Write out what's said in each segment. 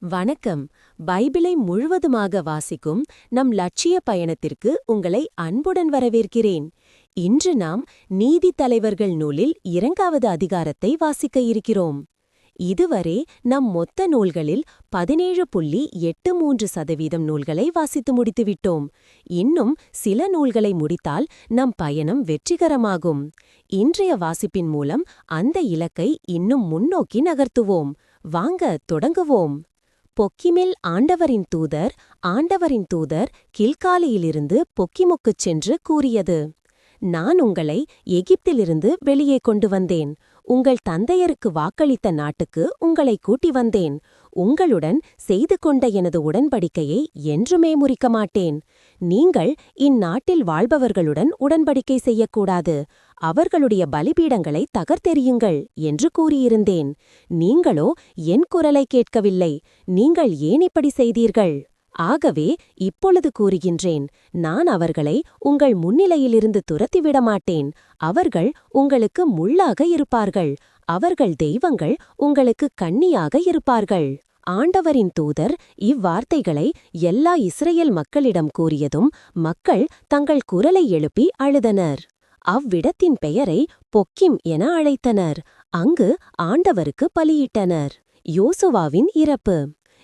வணக்கம். பைபிளை முழுவதுமாக வாசிக்கும் நம் லட்சிய பயணத்திற்கு உங்களை அன்புடன் வரவேற்கிறேன். இன்று நாம் நீதித்தலைவர்கள் நூலில் 2வது அதிகாரத்தை வாசிக்க இருக்கிறோம். இதுவரை நம் மொத்த நூல்களில் 17.83% நூல்களை வாசித்து முடித்துவிட்டோம். இன்னும் சில நூல்களை முடித்தால் நம் பயணம் வெற்றிகரமாகும். இன்றைய வாசிப்பின் மூலம் அந்த இலக்கை இன்னும் முன்னோக்கி நகர்த்துவோம். வாங்க தொடங்குவோம். பொக்கிமில் ஆண்டவரின் தூதர் கில்காலியிலிருந்து பொக்கிமுக்குச் சென்று கூறியது: நான் உங்களை எகிப்திலிருந்து வெளியே கொண்டு வந்தேன். உங்கள் தந்தையருக்கு வாக்களித்த நாட்டுக்கு உங்களை கூட்டி வந்தேன். உங்களுடன் செய்து கொண்ட எனது உடன்படிக்கையை என்றுமே முறிக்க மாட்டேன். நீங்கள் இந்நாட்டில் வாழ்பவர்களுடன் உடன்படிக்கை செய்யக்கூடாது. அவர்களுடைய பலிபீடங்களை தகர்த்தெறியுங்கள் என்று கூறியிருந்தேன். நீங்களோ என் குரலை கேட்கவில்லை. நீங்கள் ஏன் இப்படி செய்தீர்கள்? ஆகவே இப்பொழுது கூறுகின்றேன், நான் அவர்களை உங்கள் முன்னிலையிலிருந்து துரத்திவிட மாட்டேன். அவர்கள் உங்களுக்கு முள்ளாக இருப்பார்கள். அவர்கள் தெய்வங்கள் உங்களுக்கு கண்ணியாக இருப்பார்கள். ஆண்டவரின் தூதர் இவ்வார்த்தைகளை எல்லா இஸ்ரேல் மக்களிடம் கூறியதும் மக்கள் தங்கள் குரலை எழுப்பி அழுதனர். அவ்விடத்தின் பெயரை பொக்கிம் என அழைத்தனர். அங்கு ஆண்டவருக்கு பலியிட்டனர். யோசுவாவின் இறப்பு.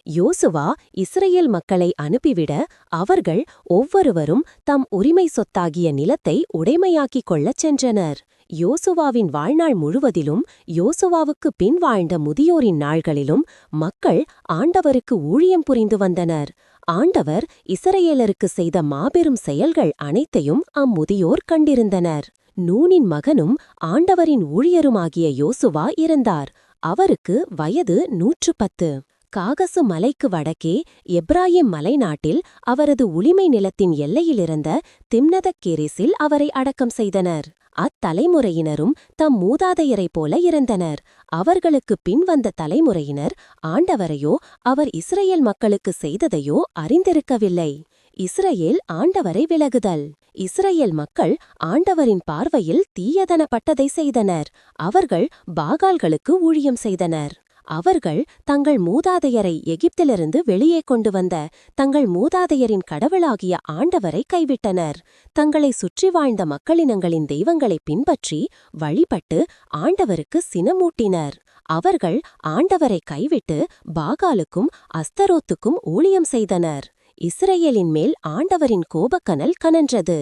யோசுவா இஸ்ரேல் மக்களை அனுப்பிவிட அவர்கள் ஒவ்வொருவரும் தம் உரிமை சொத்தாகிய நிலத்தை உடைமையாக்கிக் கொள்ளச் சென்றனர். யோசுவாவின் வாழ்நாள் முழுவதிலும் யோசுவாவுக்கு பின் வாழ்ந்த முதியோரின் நாள்களிலும் மக்கள் ஆண்டவருக்கு ஊழியம் புரிந்து வந்தனர். ஆண்டவர் இஸ்ரேலருக்கு செய்த மாபெரும் செயல்கள் அனைத்தையும் அம்முதியோர் கண்டிருந்தனர். நூனின் மகனும் ஆண்டவரின் ஊழியருமாகிய யோசுவா இருந்தார். அவருக்கு வயது 110. காகசு மலைக்கு வடக்கே எப்ராயிம் மலைநாட்டில் அவரது உளிமை நிலத்தின் எல்லையிலிருந்த திம்னதக்கேரிஸில் அவரை அடக்கம் செய்தனர். அத்தலைமுறையினரும் தம் மூதாதையரைப் போல இருந்தனர். அவர்களுக்கு பின் வந்த தலைமுறையினர் ஆண்டவரையோ அவர் இஸ்ரேல் மக்களுக்கு செய்ததையோ அறிந்திருக்கவில்லை. இஸ்ரேல் ஆண்டவரை விலகுதல். இஸ்ரேல் மக்கள் ஆண்டவரின் பார்வையில் தீயதனப்பட்டதை செய்தனர். அவர்கள் பாகால்களுக்கு ஊழியம் செய்தனர். அவர்கள் தங்கள் மூதாதையரை எகிப்திலிருந்து வெளியே கொண்டு வந்த தங்கள் மூதாதையரின் கடவுளாகிய ஆண்டவரை கைவிட்டனர். தங்களை சுற்றி வாழ்ந்த மக்களினங்களின் தெய்வங்களை பின்பற்றி வழிபட்டு ஆண்டவருக்கு சினமூட்டினர். அவர்கள் ஆண்டவரை கைவிட்டு பாகாலுக்கும் அஸ்தரோத்துக்கும் ஊழியம் செய்தனர். இஸ்ரேலின் மேல் ஆண்டவரின் கோபக்கனல் கனன்றது.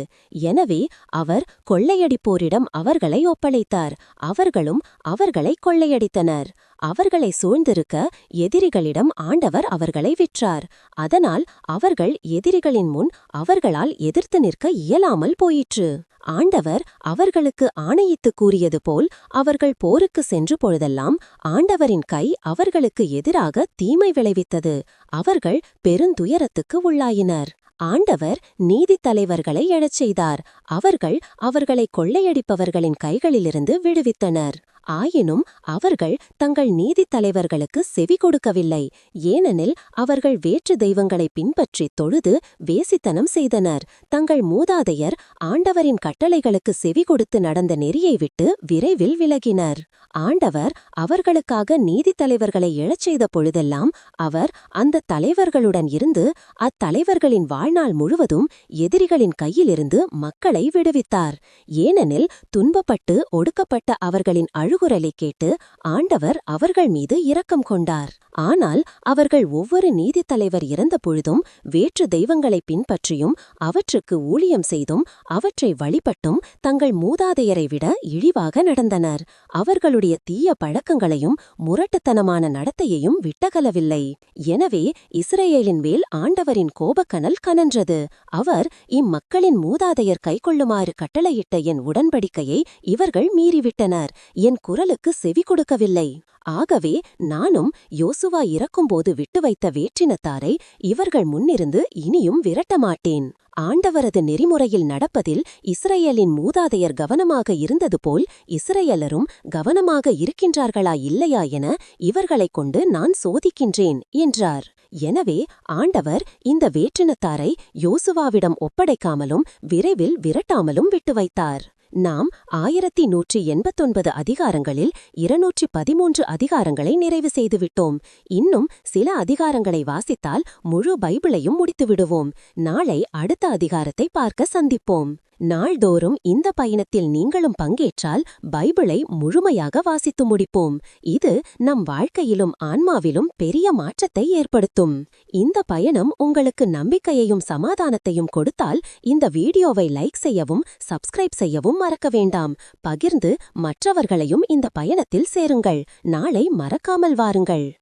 எனவே அவர் கொள்ளையடிப்போரிடம் அவர்களை ஒப்படைத்தார். அவர்களும் அவர்களை கொள்ளையடித்தனர். அவர்களை சூழ்ந்திருக்க எதிரிகளிடம் ஆண்டவர் அவர்களை விற்றார். அதனால் அவர்கள் எதிரிகளின் முன் அவர்களால் எதிர்த்து நிற்க இயலாமல் போயிற்று. ஆண்டவர் அவர்களுக்கு ஆணையிட்டு கூறியது போல் அவர்கள் போருக்கு சென்று பொழுதெல்லாம் ஆண்டவரின் கை அவர்களுக்கு எதிராக தீமை விளைவித்தது. அவர்கள் பெருந்துயரத்துக்கு உள்ளாயினர். ஆண்டவர் நீதித்தலைவர்களை எழச் செய்தார். அவர்கள் அவர்களை கொள்ளையடிப்பவர்களின் கைகளிலிருந்து விடுவித்தனர். ஆயினும் அவர்கள் தங்கள் நீதித்தலைவர்களுக்கு செவி கொடுக்கவில்லை. ஏனெனில் அவர்கள் வேற்று தெய்வங்களை பின்பற்றி தொழுது வேசித்தனம் செய்தனர். தங்கள் மூதாதையர் ஆண்டவரின் கட்டளைகளுக்கு செவி கொடுத்து நடந்த நெறியை விட்டு விரைவில் விலகினர். ஆண்டவர் அவர்களுக்காக நீதித்தலைவர்களை எழச் செய்த பொழுதெல்லாம் அவர் அந்த தலைவர்களுடன் இருந்து அத்தலைவர்களின் வாழ்நாள் முழுவதும் எதிரிகளின் கையிலிருந்து மக்களை விடுவித்தார். ஏனெனில் துன்பப்பட்டு ஒடுக்கப்பட்ட அவர்களின் அழுகுரலை கேட்டு ஆண்டவர் அவர்கள் மீது இரக்கம் கொண்டார். ஆனால் அவர்கள் ஒவ்வொரு நீதித்தலைவர் இறந்த பொழுதும் வேற்று தெய்வங்களை பின்பற்றியும் அவற்றுக்கு ஊழியம் செய்தும் அவற்றை வழிபட்டும் தங்கள் மூதாதையரை விட இழிவாக நடந்தனர். அவர்களுடைய தீய பழக்கங்களையும் முரட்டுத்தனமான நடத்தையையும் விட்டகலவில்லை. எனவே இஸ்ரேலின் மேல் ஆண்டவரின் கோபக்கனல் கனன்றது. அவர் இம்மக்களின் மூதாதையர் கைக்கொள்ளுமாறு கட்டளையிட்ட என் உடன்படிக்கையை இவர்கள் மீறிவிட்டனர். என் குரலுக்கு செவி கொடுக்கவில்லை. ஆகவே நானும் யோசுவா இறக்கும்போது விட்டு வைத்த வேற்றினத்தாரை இவர்கள் முன்னிருந்து இனியும் விரட்டமாட்டேன். ஆண்டவரது நெறிமுறையில் நடப்பதில் இஸ்ரேலின் மூதாதையர் கவனமாக இருந்தது போல் இஸ்ரேலரும் கவனமாக இருக்கின்றார்களா இல்லையா என இவர்களைக் கொண்டு நான் சோதிக்கின்றேன் என்றார். எனவே ஆண்டவர் இந்த வேற்றினத்தாரை யோசுவாவிடம் ஒப்படைக்காமலும் விரைவில் விரட்டாமலும் விட்டு வைத்தார். நாம் 1189 அதிகாரங்களில் 213 அதிகாரங்களை நிறைவு செய்துவிட்டோம். இன்னும் சில அதிகாரங்களை வாசித்தால் முழு பைபிளையும் முடித்து விடுவோம். நாளை அடுத்த அதிகாரத்தை பார்க்க சந்திப்போம். நாள்தோறும் இந்த பயணத்தில் நீங்களும் பங்கேற்றால் பைபிளை முழுமையாக வாசித்து முடிப்போம். இது நம் வாழ்க்கையிலும் ஆன்மாவிலும் பெரிய மாற்றத்தை ஏற்படுத்தும். இந்த பயணம் உங்களுக்கு நம்பிக்கையையும் சமாதானத்தையும் கொடுத்தால் இந்த வீடியோவை லைக் செய்யவும் சப்ஸ்கிரைப் செய்யவும் மறக்க வேண்டாம். பகிர்ந்து மற்றவர்களையும் இந்த பயணத்தில் சேருங்கள். நாளை மறக்காமல் வாருங்கள்.